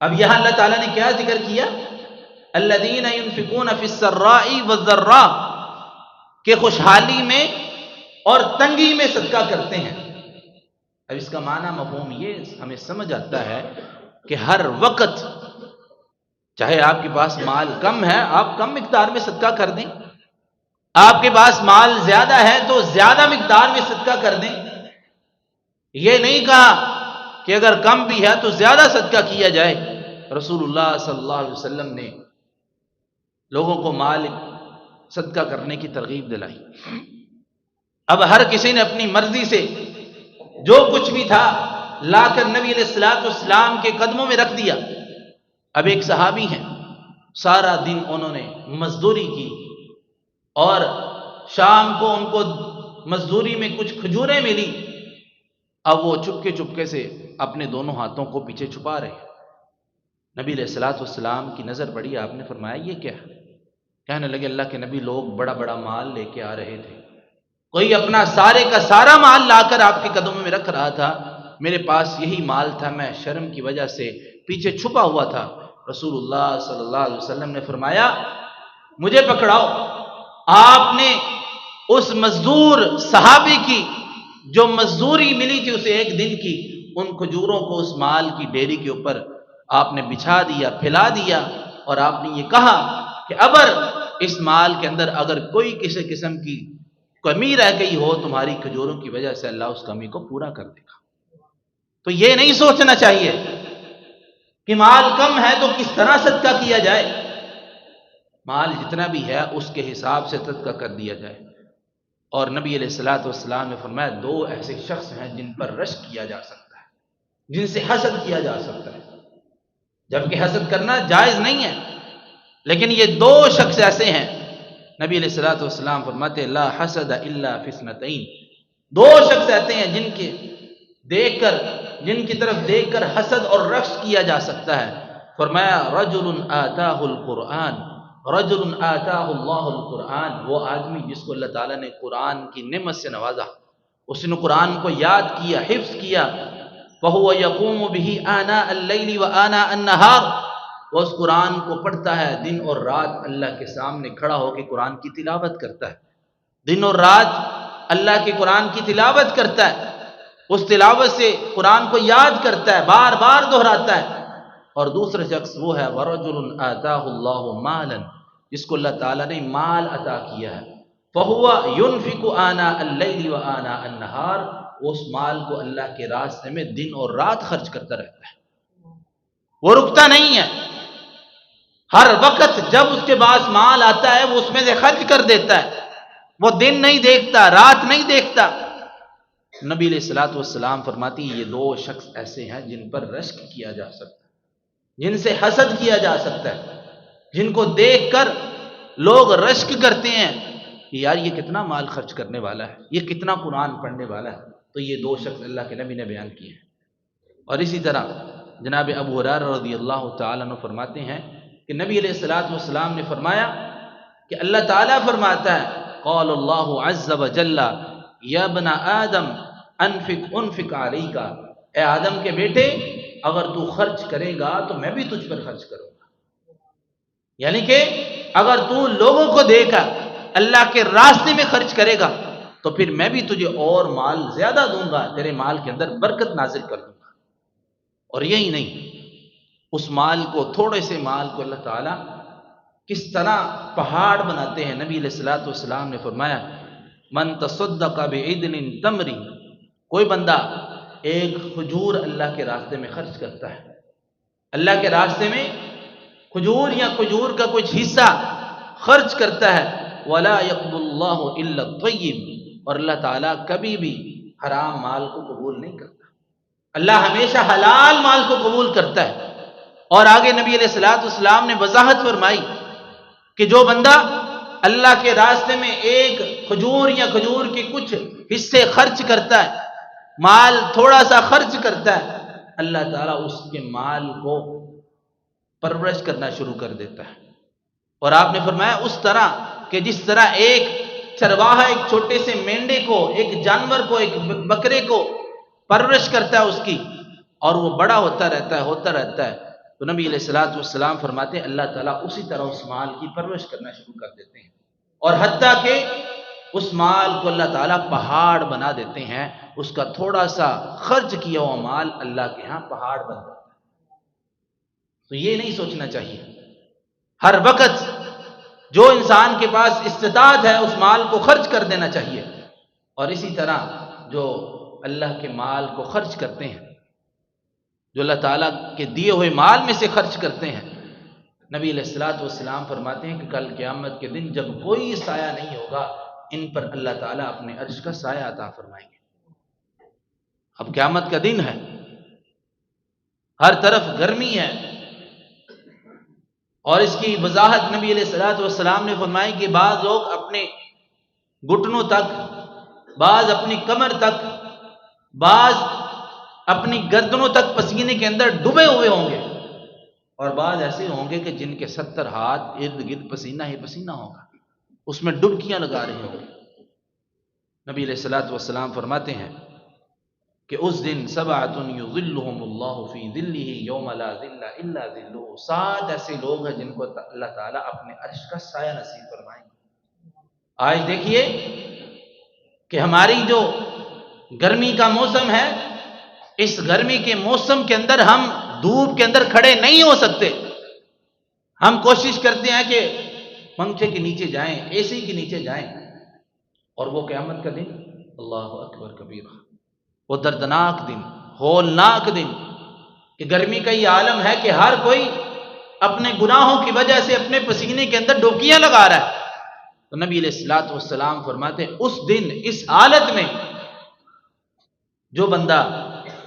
اب یہاں اللہ تعالیٰ نے کیا ذکر کیا؟ الذین ينفقون فی السراء والضراء، کہ خوشحالی میں اور تنگی میں صدقہ کرتے ہیں۔ اب اس کا معنی مفہوم یہ ہمیں سمجھ آتا ہے کہ ہر وقت چاہے آپ کے پاس مال کم ہے، آپ کم مقدار میں صدقہ کر دیں، آپ کے پاس مال زیادہ ہے تو زیادہ مقدار میں صدقہ کر دیں۔ یہ نہیں کہا کہ اگر کم بھی ہے تو زیادہ صدقہ کیا جائے۔ رسول اللہ صلی اللہ علیہ وسلم نے لوگوں کو مال صدقہ کرنے کی ترغیب دلائی۔ اب ہر کسی نے اپنی مرضی سے جو کچھ بھی تھا لا کر نبی علیہ الصلوۃ والسلام کے قدموں میں رکھ دیا۔ اب ایک صحابی ہیں، سارا دن انہوں نے مزدوری کی اور شام کو ان کو مزدوری میں کچھ کھجوریں ملی۔ اب وہ چپکے چپکے سے اپنے دونوں ہاتھوں کو پیچھے چھپا رہے ہیں۔ نبی علیہ الصلوۃ والسلام کی نظر پڑی، آپ نے فرمایا یہ کیا ہے؟ کہنے لگے اللہ کے نبی، لوگ بڑا بڑا مال لے کے آ رہے تھے، کوئی اپنا سارے کا سارا مال لا کر آپ کے قدموں میں رکھ رہا تھا، میرے پاس یہی مال تھا، میں شرم کی وجہ سے پیچھے چھپا ہوا تھا۔ رسول اللہ صلی اللہ علیہ وسلم نے فرمایا مجھے پکڑاؤ۔ آپ نے اس مزدور صحابی کی جو مزدوری ملی تھی اسے ایک دن کی، ان کھجوروں کو اس مال کی ڈیری کے اوپر آپ نے بچھا دیا، پھیلا دیا، اور آپ نے یہ کہا کہ اگر اس مال کے اندر اگر کوئی کسی قسم کی کمی رہ گئی ہو تمہاری کھجوروں کی وجہ سے، اللہ اس کمی کو پورا کر دے گا۔ تو یہ نہیں سوچنا چاہیے کہ مال کم ہے تو کس طرح صدقہ کیا جائے، مال جتنا بھی ہے اس کے حساب سے صدقہ کر دیا جائے۔ اور نبی علیہ الصلوۃ والسلام نے فرمایا دو ایسے شخص ہیں جن پر رشک کیا جا سکتا ہے، جن سے حسد کیا جا سکتا ہے، جبکہ حسد کرنا جائز نہیں ہے، لیکن یہ دو شخص ایسے ہیں، نبی علیہ الصلوۃ والسلام فرماتے لا حسد الا فی اثنتین، دو شخص ایسے ہیں جن کی طرف دیکھ کر حسد اور رشک کیا جا سکتا ہے۔ فرمایا رجل آتاہ القرآن، رجل آتاہ اللہ القرآن، وہ آدمی جس کو اللہ تعالیٰ نے قرآن کی نعمت سے نوازا، اس نے قرآن کو یاد کیا، حفظ کیا، فہو یقوم بہ آناء اللیل وآناء النہار، وہ اس قرآن کو پڑھتا ہے، دن اور رات اللہ کے سامنے کھڑا ہو کے قرآن کی تلاوت کرتا ہے، دن اور رات اللہ کے قرآن کی تلاوت کرتا ہے، اس تلاوت سے قرآن کو یاد کرتا ہے، بار بار دہراتا ہے۔ اور دوسرا شخص وہ ہے ورجل آتاہ اللہ مالا، جس کو اللہ تعالیٰ نے مال عطا کیا ہے، فہو ينفق آناء اللیل وآناء النہار، وہ اس مال کو اللہ کے راستے میں دن اور رات خرچ کرتا رہتا ہے، وہ رکتا نہیں ہے، ہر وقت جب اس کے پاس مال آتا ہے وہ اس میں سے خرچ کر دیتا ہے، وہ دن نہیں دیکھتا، رات نہیں دیکھتا۔ نبی علیہ الصلوۃ والسلام فرماتی یہ دو شخص ایسے ہیں جن پر رشک کیا جا سکتا ہے، جن سے حسد کیا جا سکتا ہے، جن کو دیکھ کر لوگ رشک کرتے ہیں کہ یار یہ کتنا مال خرچ کرنے والا ہے، یہ کتنا قرآن پڑھنے والا ہے۔ تو یہ دو شخص اللہ کے نبی نے بیان کیے ہیں۔ اور اسی طرح جناب ابو ہریرہ رضی اللہ تعالیٰ عنہ فرماتے ہیں کہ نبی علیہ الصلوۃ والسلام نے فرمایا کہ اللہ تعالیٰ فرماتا ہے قال اللہ عز وجل یا ابن آدم انفق علیک، اے آدم کے بیٹے اگر تو خرچ کرے گا تو میں بھی تجھ پر خرچ کروں گا، یعنی کہ اگر تو لوگوں کو دے کر اللہ کے راستے میں خرچ کرے گا تو پھر میں بھی تجھے اور مال زیادہ دوں گا، تیرے مال کے اندر برکت نازل کر دوں گا۔ اور یہی نہیں، اس مال کو، تھوڑے سے مال کو اللہ تعالیٰ کس طرح پہاڑ بناتے ہیں۔ نبی علیہ الصلوۃ والسلام نے فرمایا من تصدق بعدن تمر، کوئی بندہ ایک کھجور اللہ کے راستے میں خرچ کرتا ہے، اللہ کے راستے میں کھجور یا کھجور کا کچھ حصہ خرچ کرتا ہے، ولا يقبل اللہ الا الطیب، اور اللہ تعالیٰ کبھی بھی حرام مال کو قبول نہیں کرتا، اللہ ہمیشہ حلال مال کو قبول کرتا ہے۔ اور آگے نبی علیہ الصلوۃ والسلام نے وضاحت فرمائی کہ جو بندہ اللہ کے راستے میں ایک کھجور یا کھجور کے کچھ حصے خرچ کرتا ہے، مال تھوڑا سا خرچ کرتا ہے، اللہ تعالیٰ اس کے مال کو پرورش کرنا شروع کر دیتا ہے۔ اور آپ نے فرمایا اس طرح کہ جس طرح ایک چرواہا ایک چھوٹے سے مینڈے کو، ایک جانور کو، ایک بکرے کو پرورش کرتا ہے اس کی، اور وہ بڑا ہوتا رہتا ہے، تو نبی علیہ الصلوۃ والسلام فرماتے ہیں اللہ تعالیٰ اسی طرح اس مال کی پرورش کرنا شروع کر دیتے ہیں، اور حتیٰ کہ اس مال کو اللہ تعالیٰ پہاڑ بنا دیتے ہیں، اس کا تھوڑا سا خرچ کیا ہوا مال اللہ کے ہاں پہاڑ بن جاتا ہے۔ تو یہ نہیں سوچنا چاہیے، ہر وقت جو انسان کے پاس استطاعت ہے اس مال کو خرچ کر دینا چاہیے، اور اسی طرح جو اللہ کے مال کو خرچ کرتے ہیں، جو اللہ تعالیٰ کے دیے ہوئے مال میں سے خرچ کرتے ہیں، نبی علیہ الصلوۃ والسلام فرماتے ہیں کہ کل قیامت کے دن جب کوئی سایہ نہیں ہوگا، ان پر اللہ تعالیٰ اپنے عرش کا سایہ عطا فرمائیں گے۔ اب قیامت کا دن ہے، ہر طرف گرمی ہے، اور اس کی وضاحت نبی علیہ الصلوۃ والسلام نے فرمائی کہ بعض لوگ اپنے گھٹنوں تک، بعض اپنی کمر تک، بعض اپنی گردنوں تک پسینے کے اندر ڈوبے ہوئے ہوں گے، اور بعض ایسے ہوں گے کہ جن کے 70 ہاتھ ارد گرد پسینہ ہی پسینہ ہوگا، اس میں ڈبکیاں لگا رہے ہوں گے۔ نبی علیہ الصلوۃ والسلام فرماتے ہیں کہ اس دن سبعۃ یظلھم اللہ فی ظلہ یوم لا ظل الا ظلہ، 7 ایسے لوگ ہیں جن کو اللہ تعالیٰ اپنے عرش کا سایہ نصیب فرمائیں گے۔ آج دیکھیے کہ ہماری جو گرمی کا موسم ہے، اس گرمی کے موسم کے اندر ہم دھوپ کے اندر کھڑے نہیں ہو سکتے، ہم کوشش کرتے ہیں کہ پنکھے کے نیچے جائیں، اے سی کے نیچے جائیں، اور وہ قیامت کا دن، اللہ اکبر کبیرہ، وہ دردناک دن، ہولناک دن، کہ گرمی کا یہ عالم ہے کہ ہر کوئی اپنے گناہوں کی وجہ سے اپنے پسینے کے اندر ڈبکیاں لگا رہا ہے۔ تو نبی علیہ الصلوۃ والسلام فرماتے ہیں اس دن، اس حالت میں جو بندہ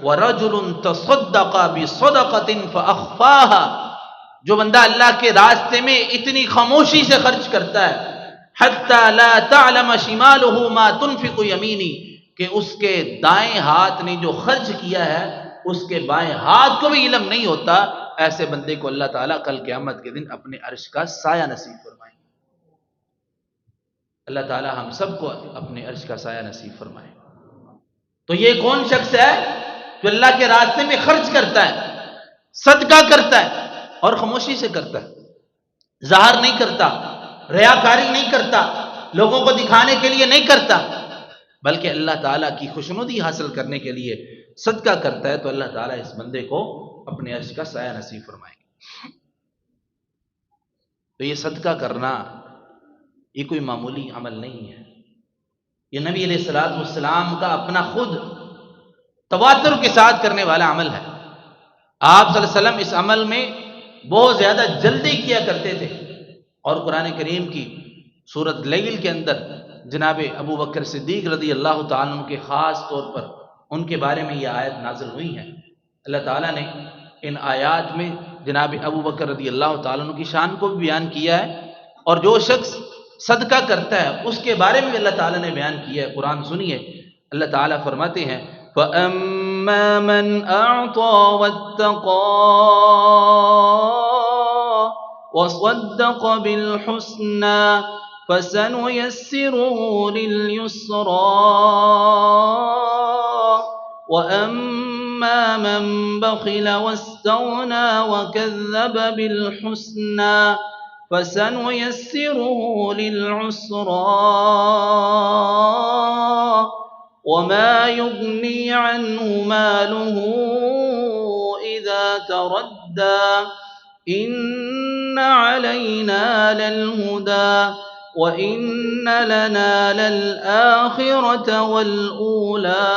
وَرَجُلٌ تَصَدَّقَ بِصَدَقَةٍ فَأَخْفَاهَا، جو بندہ اللہ کے راستے میں اتنی خاموشی سے خرچ کرتا ہے، حَتَّى لَا تَعْلَمَ شِمَالُهُ مَا تُنْفِقُ يَمِينِهِ، کہ اس کے دائیں ہاتھ نے جو خرچ کیا ہے اس کے بائیں ہاتھ کو بھی علم نہیں ہوتا، ایسے بندے کو اللہ تعالیٰ کل قیامت کے دن اپنے عرش کا سایہ نصیب فرمائیں گے۔ اللہ تعالیٰ ہم سب کو اپنے عرش کا سایہ نصیب فرمائے۔ تو یہ کون شخص ہے جو اللہ کے راستے میں خرچ کرتا ہے، صدقہ کرتا ہے، اور خاموشی سے کرتا ہے، ظاہر نہیں کرتا، ریاکاری نہیں کرتا، لوگوں کو دکھانے کے لیے نہیں کرتا، بلکہ اللہ تعالیٰ کی خوشنودی حاصل کرنے کے لیے صدقہ کرتا ہے، تو اللہ تعالیٰ اس بندے کو اپنے عرش کا سایہ نصیب فرمائے گا۔ تو یہ صدقہ کرنا یہ کوئی معمولی عمل نہیں ہے، یہ نبی علیہ الصلوۃ والسلام کا اپنا خود تواتر کے ساتھ کرنے والا عمل ہے۔ آپ صلی اللہ علیہ وسلم اس عمل میں بہت زیادہ جلدی کیا کرتے تھے، اور قرآن کریم کی سورۃ لیل کے اندر جناب ابو بکر صدیق رضی اللہ تعالیٰ عنہ کے خاص طور پر ان کے بارے میں یہ آیت نازل ہوئی ہے۔ اللہ تعالیٰ نے ان آیات میں جناب ابو بکر رضی اللہ تعالیٰ عنہ کی شان کو بھی بیان کیا ہے، اور جو شخص صدقہ کرتا ہے اس کے بارے میں اللہ تعالیٰ نے بیان کیا ہے۔ قرآن سنیے، اللہ تعالیٰ فرماتے ہیں فَأَمَّا مَنْ أَعْطَى وَاتَّقَى وَصَدَّقَ بِالْحُسْنَى فَسَنُيَسِّرُهُ لِلْيُسْرَى وَأَمَّا مَنْ بَخِلَ وَاسْتَغْنَى وَكَذَّبَ بِالْحُسْنَى فَسَنُيَسِّرُهُ لِلْعُسْرَى وَمَا يُغْنِي عَنْهُ مَالُهُ إِذَا تَرَدَّى إِنَّ عَلَيْنَا لَلْهُدَى وَإِنَّ لَنَا لَلْآخِرَةَ وَالْأُولَى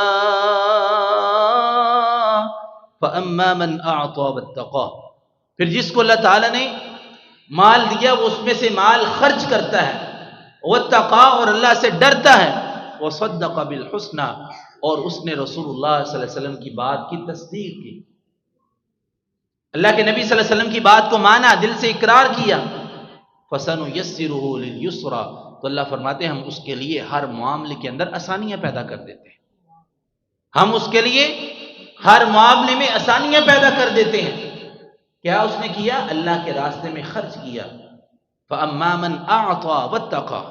فَأَمَّا مَنْ أَعْطَى وَاتَّقَى، پھر جس کو اللہ تعالیٰ نے مال دیا وہ اس میں سے مال خرچ کرتا ہے، واتقى اور اللہ سے ڈرتا ہے، وصدق بالحسنى، اور اس نے رسول اللہ صلی اللہ علیہ وسلم کی بات کی تصدیق کی، اللہ کے نبی صلی اللہ علیہ وسلم کی بات کو مانا، دل سے اقرار کیا، فَسَنُيَسِّرُهُ لِلْيُسْرَى، تو اللہ فرماتے ہیں ہم اس کے لیے ہر معاملے کے اندر آسانیاں پیدا کر دیتے ہیں، ہم اس کے لیے ہر معاملے میں آسانیاں پیدا کر دیتے ہیں۔ کیا اس نے کیا؟ اللہ کے راستے میں خرچ کیا، فَأَمَّا مَنْ أَعْطَى وَاتَّقَى،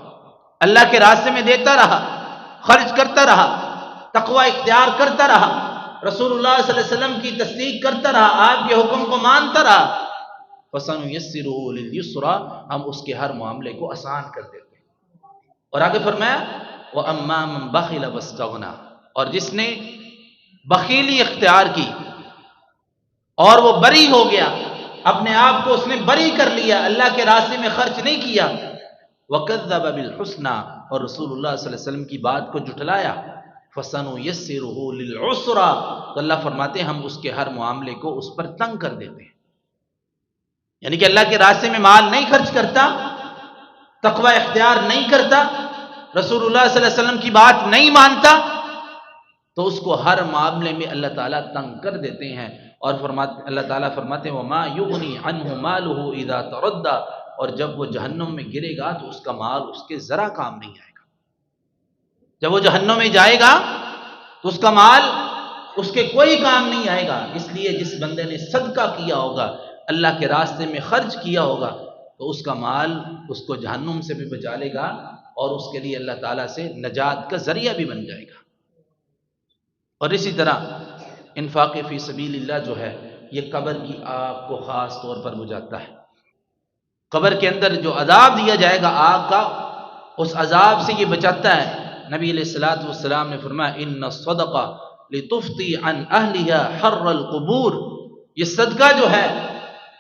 اللہ کے راستے میں دیتا رہا، خرچ کرتا رہا، تقوی اختیار کرتا رہا، رسول اللہ صلی اللہ علیہ وسلم کی تصدیق کرتا رہا، آپ کے حکم کو مانتا رہا، فَسَنُيَسِّرُهُ لِلْيُسْرَى، ہم اس کے ہر معاملے کو آسان کر دیتے ہیں۔ اور آگے فرمایا وَأَمَّا مَنْ بَخِلَ وَاسْتَغْنَى، اور جس نے بخیلی اختیار کی اور وہ بری ہو گیا، اپنے آپ کو اس نے بری کر لیا، اللہ کے راستے میں خرچ نہیں کیا، وَكَذَّبَ بِالْحُسْنَى، اور رسول اللہ صلی اللہ علیہ وسلم کی بات کو جھٹلایا، فَسَنُيَسِّرُهُ لِلْعُسْرَى، تو اللہ فرماتے ہیں ہم اس کے ہر معاملے کو اس پر تنگ کر دیتے ہیں۔ یعنی کہ اللہ کے راستے میں مال نہیں خرچ کرتا، تقوی اختیار نہیں کرتا، رسول اللہ صلی اللہ علیہ وسلم کی بات نہیں مانتا، تو اس کو ہر معاملے میں اللہ تعالیٰ تنگ کر دیتے ہیں، اور اللہ تعالیٰ فرماتے ہیں وَمَا يُغْنِي عَنْهُ مَالُهُ إِذَا تَرَدَّى، اور جب وہ جہنم میں گرے گا تو اس کا مال اس کے ذرا کام نہیں آئے گا، جب وہ جہنم میں جائے گا تو اس کا مال اس کے کوئی کام نہیں آئے گا۔ اس لیے جس بندے نے صدقہ کیا ہوگا، اللہ کے راستے میں خرچ کیا ہوگا، تو اس کا مال اس کو جہنم سے بھی بچا لے گا، اور اس کے لیے اللہ تعالیٰ سے نجات کا ذریعہ بھی بن جائے گا۔ اور اسی طرح انفاق فی سبیل اللہ جو ہے، یہ قبر کی آگ کو خاص طور پر بجھاتا ہے۔ قبر کے اندر جو عذاب دیا جائے گا آگ کا، اس عذاب سے یہ بچاتا ہے۔ نبی علیہ الصلوۃ والسلام نے فرمایا ان الصدقہ لتفطی عن اہلها حر القبور، یہ صدقہ جو ہے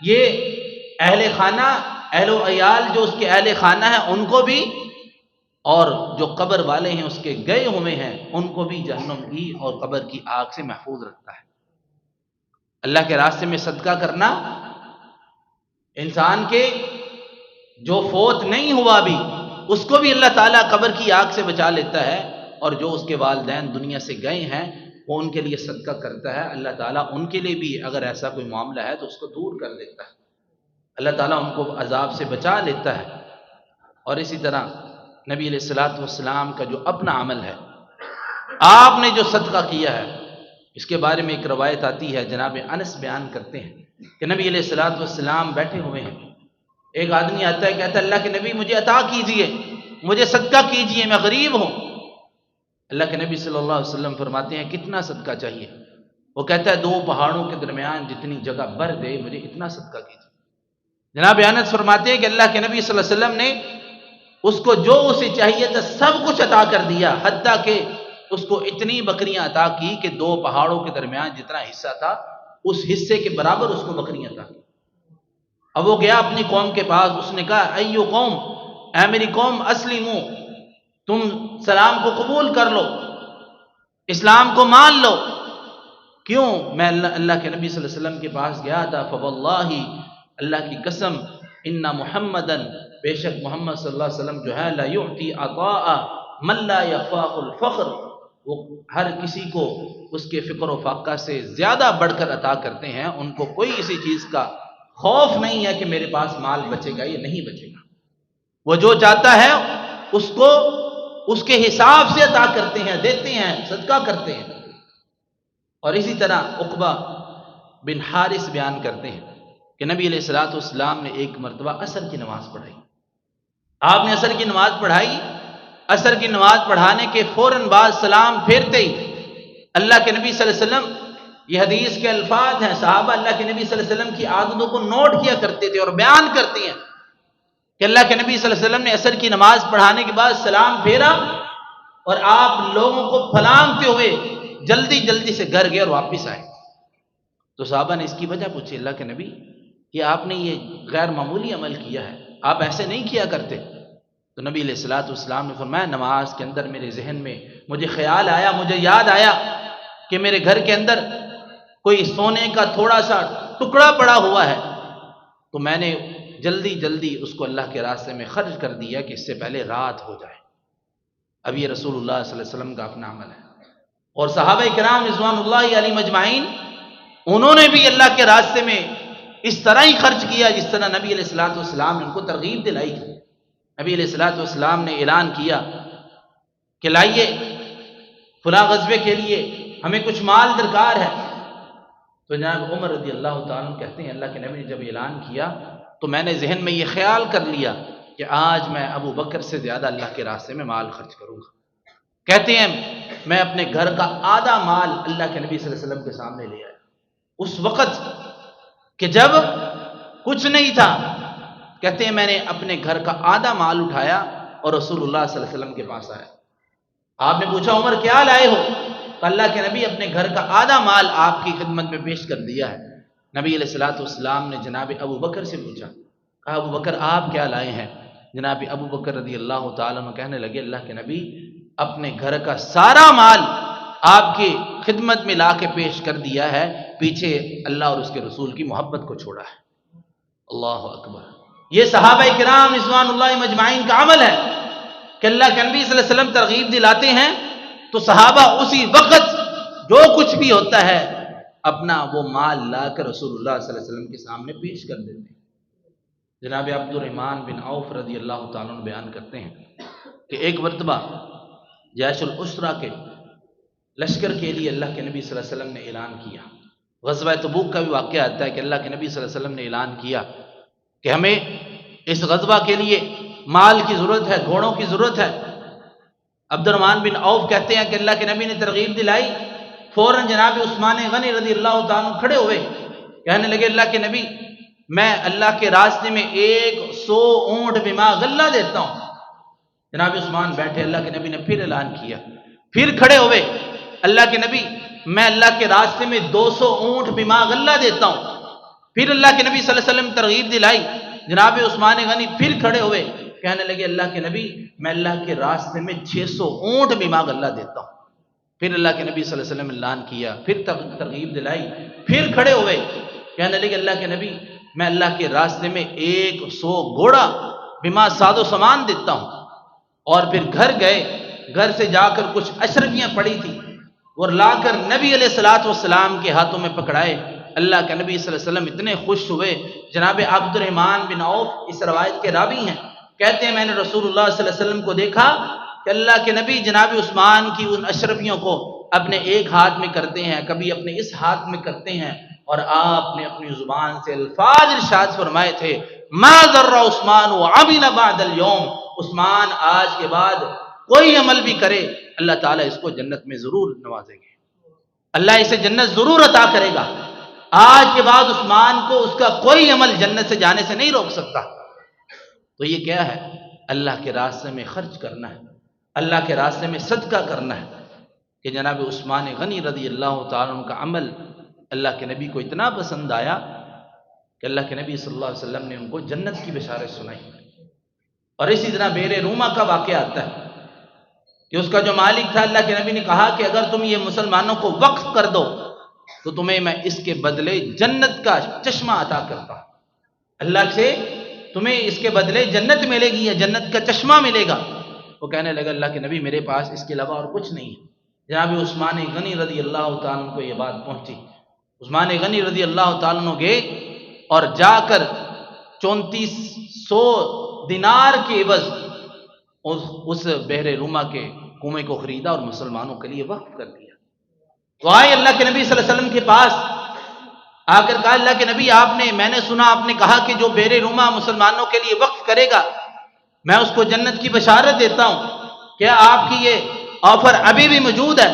یہ اہل خانہ، اہل و عیال جو اس کے اہل خانہ ہیں ان کو بھی، اور جو قبر والے ہیں اس کے گئے ہوئے ہیں ان کو بھی جہنم کی اور قبر کی آگ سے محفوظ رکھتا ہے۔ اللہ کے راستے میں صدقہ کرنا انسان کے جو فوت نہیں ہوا بھی، اس کو بھی اللہ تعالیٰ قبر کی آگ سے بچا لیتا ہے، اور جو اس کے والدین دنیا سے گئے ہیں وہ ان کے لیے صدقہ کرتا ہے، اللہ تعالیٰ ان کے لیے بھی اگر ایسا کوئی معاملہ ہے تو اس کو دور کر دیتا ہے، اللہ تعالیٰ ان کو عذاب سے بچا لیتا ہے۔ اور اسی طرح نبی علیہ الصلوۃ والسلام کا جو اپنا عمل ہے، آپ نے جو صدقہ کیا ہے، اس کے بارے میں ایک روایت آتی ہے، جناب انس بیان کرتے ہیں کہ نبی علیہ الصلوۃ والسلام بیٹھے ہوئے ہیں، ایک آدمی آتا ہے کہتا ہے اللہ کے نبی مجھے عطا کیجئے، مجھے صدقہ کیجئے، میں غریب ہوں۔ اللہ کے نبی صلی اللہ علیہ وسلم فرماتے ہیں کتنا صدقہ چاہیے؟ وہ کہتا ہے 2 پہاڑوں کے درمیان جتنی جگہ بھر دے مجھے اتنا صدقہ کیجئے۔ جناب انس فرماتے ہیں کہ اللہ کے نبی صلی اللہ علیہ وسلم نے اس کو جو اسے چاہیے تھا سب کچھ عطا کر دیا، حتیٰ کہ اس کو اتنی بکریاں عطا کی کہ 2 پہاڑوں کے درمیان جتنا حصہ تھا اس حصے کے برابر اس کو بکریاں عطا کی۔ اب وہ گیا اپنی قوم کے پاس، اس نے کہا ایو قوم، اے میری قوم، اسلمو، تم سلام کو قبول کر لو، اسلام کو مان لو۔ کیوں؟ میں اللہ کے نبی صلی اللہ علیہ وسلم کے پاس گیا تھا، فواللہ، اللہ کی قسم، ان محمدن، بے شک محمد صلی اللہ علیہ وسلم جو ہے، لا یعطی عطاء من لا یخاف الفقر، وہ ہر کسی کو اس کے فقر و فاقہ سے زیادہ بڑھ کر عطا کرتے ہیں، ان کو کوئی اسی چیز کا خوف نہیں ہے کہ میرے پاس مال بچے گا یا نہیں بچے گا، وہ جو چاہتا ہے اس کو اس کے حساب سے عطا کرتے ہیں، دیتے ہیں، صدقہ کرتے ہیں۔ اور اسی طرح عقبہ بن حارث بیان کرتے ہیں کہ نبی علیہ الصلوۃ والسلام نے ایک مرتبہ عصر کی نماز پڑھائی، آپ نے عصر کی نماز پڑھائی، عصر کی نماز پڑھانے کے فوراً بعد سلام پھیرتے ہی اللہ کے نبی صلی اللہ علیہ وسلم، یہ حدیث کے الفاظ ہیں، صحابہ اللہ کے نبی صلی اللہ علیہ وسلم کی عادتوں کو نوٹ کیا کرتے تھے اور بیان کرتے ہیں کہ اللہ کے نبی صلی اللہ علیہ وسلم نے عصر کی نماز پڑھانے کے بعد سلام پھیرا اور آپ لوگوں کو پھلانگتے ہوئے جلدی جلدی سے گھر گئے اور واپس آئے۔ تو صحابہ نے اس کی وجہ پوچھی، اللہ کے نبی کہ آپ نے یہ غیر معمولی عمل کیا ہے، آپ ایسے نہیں کیا کرتے۔ تو نبی علیہ الصلوۃ والسلام نے فرمایا نماز کے اندر میرے ذہن میں مجھے خیال آیا، مجھے یاد آیا کہ میرے گھر کے اندر کوئی سونے کا تھوڑا سا ٹکڑا پڑا ہوا ہے، تو میں نے جلدی جلدی اس کو اللہ کے راستے میں خرچ کر دیا کہ اس سے پہلے رات ہو جائے۔ اب یہ رسول اللہ صلی اللہ علیہ وسلم کا اپنا عمل ہے۔ اور صحابہ کرام رضوان اللہ علیہم اجمعین، انہوں نے بھی اللہ کے راستے میں اس طرح ہی خرچ کیا جس طرح نبی علیہ الصلوۃ والسلام نے ان کو ترغیب دلائی تھی۔ نبی علیہ الصلوۃ والسلام نے اعلان کیا کہ لائیے فلاں غزوے کے لیے ہمیں کچھ مال درکار ہے، تو جناب عمر رضی اللہ تعالیٰ عنہ کہتے ہیں اللہ کے نبی نے جب اعلان کیا تو میں نے ذہن میں یہ خیال کر لیا کہ آج میں ابو بکر سے زیادہ اللہ کے راستے میں مال خرچ کروں گا۔ کہتے ہیں میں اپنے گھر کا آدھا مال اللہ کے نبی صلی اللہ علیہ وسلم کے سامنے لے آیا اس وقت کہ جب کچھ نہیں تھا۔ کہتے ہیں میں نے اپنے گھر کا آدھا مال اٹھایا اور رسول اللہ صلی اللہ علیہ وسلم کے پاس آیا۔ آپ نے پوچھا عمر کیا لائے ہو؟ تو اللہ کے نبی اپنے گھر کا آدھا مال آپ کی خدمت میں پیش کر دیا ہے۔ نبی علیہ الصلوۃ والسلام نے جناب ابو بکر سے پوچھا، کہا ابو بکر آپ کیا لائے ہیں؟ جناب ابو بکر رضی اللہ تعالیٰ عنہ کہنے لگے اللہ کے نبی اپنے گھر کا سارا مال آپ کی خدمت میں لا کے پیش کر دیا ہے، پیچھے اللہ اور اس کے رسول کی محبت کو چھوڑا ہے۔ اللہ اکبر۔ یہ صحابہ کرام رضوان اللہ مجمعین کا عمل ہے کہ اللہ کے نبی صلی اللہ علیہ وسلم ترغیب دلاتے ہیں تو صحابہ اسی وقت جو کچھ بھی ہوتا ہے اپنا وہ مال لا کر رسول اللہ صلی اللہ علیہ وسلم کے سامنے پیش کر دیتے ہیں۔ جناب عبد الرحمن بن عوف رضی اللہ تعالیٰ عنہ بیان کرتے ہیں کہ ایک مرتبہ جیش العسرہ کے لشکر کے لیے اللہ کے نبی صلی اللہ علیہ وسلم نے اعلان کیا۔ غزوہ تبوک کا بھی واقعہ آتا ہے کہ اللہ کے نبی صلی اللہ علیہ وسلم نے اعلان کیا کہ ہمیں اس غزوہ کے لیے مال کی ضرورت ہے، گھوڑوں کی ضرورت ہے۔ عبد الرحمن بن عوف کہتے ہیں کہ اللہ کے نبی نے ترغیب دلائی، فوراً جناب عثمان غنی رضی اللہ تعالیٰ عنہ کھڑے ہوئے، کہنے لگے اللہ کے نبی میں اللہ کے راستے میں 100 اونٹ بما غلہ دیتا ہوں۔ جناب عثمان بیٹھے، اللہ کے نبی نے پھر اعلان کیا، پھر کھڑے ہوئے، اللہ کے نبی میں اللہ کے راستے میں 200 اونٹ بما غلہ دیتا ہوں۔ پھر اللہ کے نبی صلی اللہ علیہ وسلم ترغیب دلائی، جناب عثمان غنی پھر کھڑے ہوئے، کہنے لگے اللہ کے نبی میں اللہ کے راستے میں 600 اونٹ بما غلہ دیتا ہوں۔ پھر اللہ کے نبی صلی اللہ علیہ وسلم نے اعلان کیا، پھر ترغیب دلائی، پھر کھڑے ہوئے، کہنے لگے اللہ کے نبی میں اللہ کے راستے میں 100 گھوڑا بما ساز و سامان دیتا ہوں۔ اور پھر گھر گئے، گھر سے جا کر کچھ اشرفیاں پڑی تھی اور لا کر نبی علیہ الصلوۃ والسلام کے ہاتھوں میں پکڑائے۔ اللہ کے نبی صلی اللہ علیہ وسلم اتنے خوش ہوئے۔ جناب عبد الرحمن بن عوف اس روایت کے راوی ہیں، کہتے ہیں میں نے رسول اللہ صلی اللہ علیہ وسلم کو دیکھا کہ اللہ کے نبی جناب عثمان کی ان اشرفیوں کو اپنے ایک ہاتھ میں کرتے ہیں، کبھی اپنے اس ہاتھ میں کرتے ہیں، اور آپ نے اپنی زبان سے الفاظ ارشاد فرمائے تھے ما ضر عثمان وعمل بعد اليوم، عثمان آج کے بعد کوئی عمل بھی کرے اللہ تعالیٰ اس کو جنت میں ضرور نوازیں گے، اللہ اسے جنت ضرور عطا کرے گا۔ آج کے بعد عثمان کو اس کا کوئی عمل جنت سے جانے سے نہیں روک سکتا۔ تو یہ کیا ہے؟ اللہ کے راستے میں خرچ کرنا ہے، اللہ کے راستے میں صدقہ کرنا ہے۔ کہ جناب عثمان غنی رضی اللہ تعالیٰ عنہ کا عمل اللہ کے نبی کو اتنا پسند آیا کہ اللہ کے نبی صلی اللہ علیہ وسلم نے ان کو جنت کی بشارت سنائی۔ اور اسی طرح بئر روما کا واقعہ آتا ہے کہ اس کا جو مالک تھا، اللہ کے نبی نے کہا کہ اگر تم یہ مسلمانوں کو وقف کر دو تو تمہیں میں اس کے بدلے جنت کا چشمہ عطا کرتا ہوں، اللہ سے تمہیں اس کے بدلے جنت ملے گی یا جنت کا چشمہ ملے گا۔ وہ کہنے لگا اللہ کے نبی میرے پاس اس کے علاوہ اور کچھ نہیں ہے۔ جناب عثمان غنی رضی اللہ تعالیٰ عنہ کو یہ بات پہنچی، عثمان غنی رضی اللہ تعالیٰ عنہ گئے اور جا کر 3400 دینار کے عوض اس بحر روما کے کنویں کو خریدا اور مسلمانوں کے لیے وقف کر دیا۔ تو آئے اللہ کے نبی صلی اللہ علیہ وسلم کے پاس، آ کر کہا اللہ کے نبی میں نے سنا آپ نے کہا کہ جو بحر روما مسلمانوں کے لیے وقف کرے گا میں اس کو جنت کی بشارت دیتا ہوں، کیا آپ کی یہ آفر ابھی بھی موجود ہے؟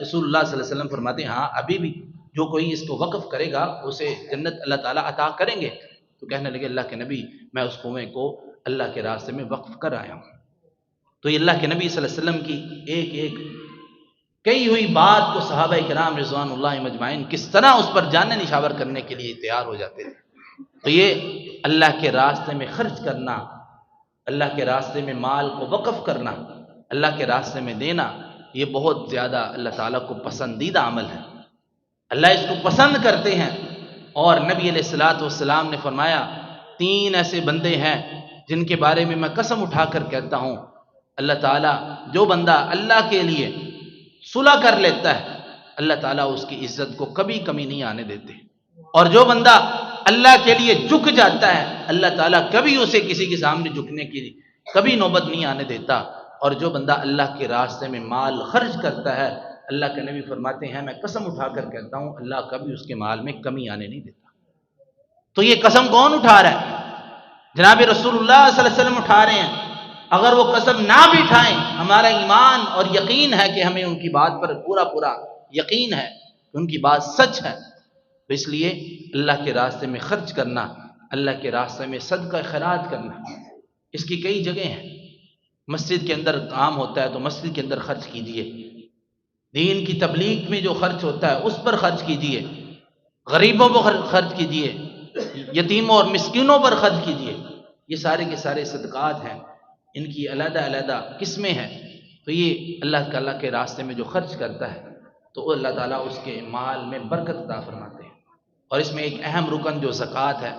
رسول اللہ صلی اللہ علیہ وسلم فرماتے ہیں ہاں ابھی بھی، جو کوئی اس کو وقف کرے گا اسے جنت اللہ تعالیٰ عطا کریں گے۔ تو کہنے لگے اللہ کے نبی میں اس کنویں کو اللہ کے راستے میں وقف کر آیا ہوں۔ تو یہ اللہ کے نبی صلی اللہ علیہ وسلم کی ایک ایک کئی ہوئی بات کو صحابہ کرام رضوان اللہ مجمعین کس طرح اس پر جان نشاور کرنے کے لیے تیار ہو جاتے تھے۔ تو یہ اللہ کے راستے میں خرچ کرنا، اللہ کے راستے میں مال کو وقف کرنا، اللہ کے راستے میں دینا، یہ بہت زیادہ اللہ تعالیٰ کو پسندیدہ عمل ہے، اللہ اس کو پسند کرتے ہیں۔ اور نبی علیہ الصلوۃ والسلام نے فرمایا 3 ایسے بندے ہیں جن کے بارے میں قسم اٹھا کر کہتا ہوں اللہ تعالیٰ جو بندہ اللہ کے لیے صلح کر لیتا ہے اللہ تعالیٰ اس کی عزت کو کبھی کمی نہیں آنے دیتے، اور جو بندہ اللہ کے لیے جھک جاتا ہے اللہ تعالیٰ کبھی اسے کسی کے سامنے جھکنے کی کبھی نوبت نہیں آنے دیتا۔ اور جو بندہ اللہ کے راستے میں مال خرچ کرتا ہے اللہ کے نبی فرماتے ہیں میں قسم اٹھا کر کہتا ہوں اللہ کبھی اس کے مال میں کمی آنے نہیں دیتا۔ تو یہ قسم کون اٹھا رہا ہے؟ جناب رسول اللہ صلی اللہ علیہ وسلم اٹھا رہے ہیں۔ اگر وہ قسم نہ بھی اٹھائیں ہمارا ایمان اور یقین ہے کہ ہمیں ان کی بات پر پورا یقین ہے کہ ان کی بات سچ ہے، تو اس لیے اللہ کے راستے میں خرچ کرنا، اللہ کے راستے میں صدقہ خیرات کرنا، اس کی کئی جگہیں ہیں۔ مسجد کے اندر کام ہوتا ہے تو مسجد کے اندر خرچ کیجیے، دین کی تبلیغ میں جو خرچ ہوتا ہے اس پر خرچ کیجیے، غریبوں پر خرچ کیجیے، یتیموں اور مسکینوں پر خرچ کیجیے۔ یہ سارے کے سارے صدقات ہیں، ان کی علیحدہ علیحدہ قسمیں ہیں۔ تو یہ اللہ تعالیٰ کے راستے میں جو خرچ کرتا ہے تو اللہ تعالیٰ اس کے مال میں برکت عطا فرماتے ہیں۔ اور اس میں ایک اہم رکن جو زکوٰۃ ہے،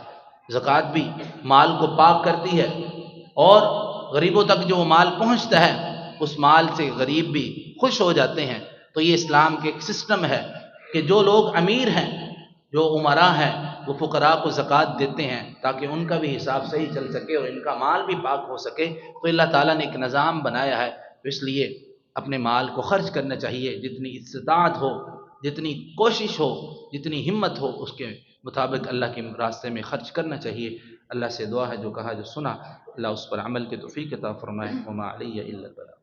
زکوٰۃ بھی مال کو پاک کرتی ہے اور غریبوں تک جو مال پہنچتا ہے اس مال سے غریب بھی خوش ہو جاتے ہیں۔ تو یہ اسلام کے ایک سسٹم ہے کہ جو لوگ امیر ہیں، جو امراء ہیں، وہ فقراء کو زکوٰۃ دیتے ہیں تاکہ ان کا بھی حساب صحیح چل سکے اور ان کا مال بھی پاک ہو سکے۔ تو اللہ تعالیٰ نے ایک نظام بنایا ہے، تو اس لیے اپنے مال کو خرچ کرنا چاہیے، جتنی استطاعت ہو، جتنی کوشش ہو، جتنی ہمت ہو اس کے مطابق اللہ کے راستے میں خرچ کرنا چاہیے۔ اللہ سے دعا ہے جو کہا جو سنا اللہ اس پر عمل کے توفیق عطا فرمائے۔ وما علی الا البلاغ۔